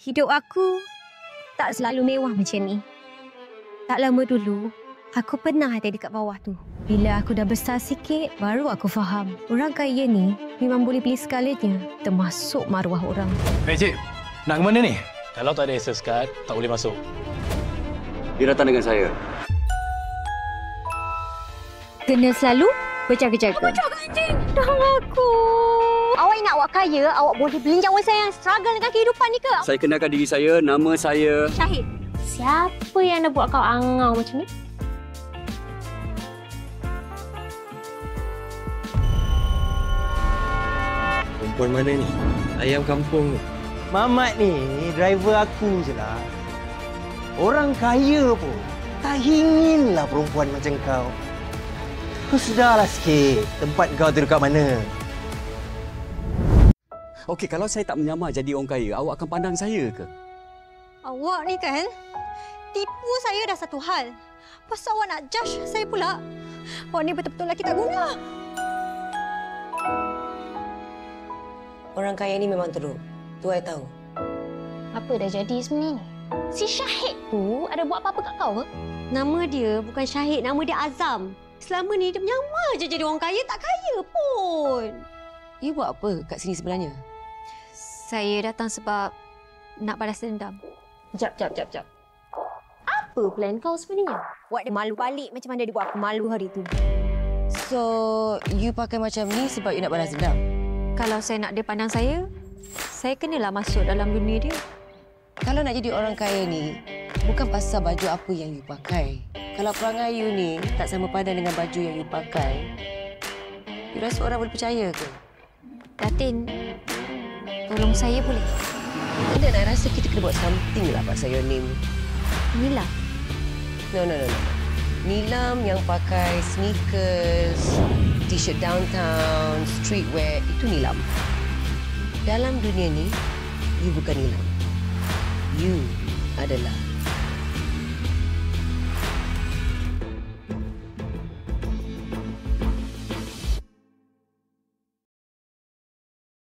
Hidup aku tak selalu mewah macam ni. Tak lama dulu, aku pernah ada dekat bawah tu. Bila aku dah besar sikit, baru aku faham. Orang kaya ni memang boleh beli segalanya, termasuk maruah orang. Cik, nak ke mana ni? Kalau tak ada access card, tak boleh masuk. Dia datang dengan saya. Kena selalu berjaga-jaga. Berjaga anjing! Dah aku. Awak nak awak kaya, awak boleh belinjau saya yang struggle dengan kehidupan ni ke? Saya kenalkan diri saya, nama saya... Syahid. Siapa yang nak buat kau angau macam ni? Perempuan mana ni? Ayam kampung. Mamat ni driver aku je lah. Orang kaya pun tak inginlah perempuan macam kau. Kau sedarlah sikit tempat kau tu dekat mana. Okey, kalau saya tak menyamar jadi orang kaya, awak akan pandang saya ke? Awak ni kan, tipu saya dah satu hal. Pasal awak nak judge saya pula. Awak ni betul-betul lelaki tak guna. Orang kaya ni memang teruk. Tu I tahu. Apa dah jadi sebenarnya? Si Syahid tu ada buat apa-apa kat kau ke? Nama dia bukan Syahid, nama dia Azam. Selama ni dia menyamar je jadi orang kaya, tak kaya pun. You buat apa kat sini sebenarnya? Saya datang sebab nak balas dendam. Jap. Apa plan kau sebenarnya? Buat dia malu balik macam mana dia buat aku malu hari tu. So, you pakai macam ni sebab you nak balas dendam? Kalau saya nak dia pandang saya kenalah masuk dalam dunia dia. Kalau nak jadi orang kaya ni, bukan pasal baju apa yang you pakai. Kalau perangai you ni tak sama padan dengan baju yang you pakai, you rasa orang boleh percaya ke? Datin, tolong saya boleh? Ada nak rasa kita kena buat something lah pasal your name. Inilah. No. Nilam yang pakai sneakers, t-shirt downtown, streetwear, itu Nilam. Dalam dunia ni, you bukan Nilam. You adalah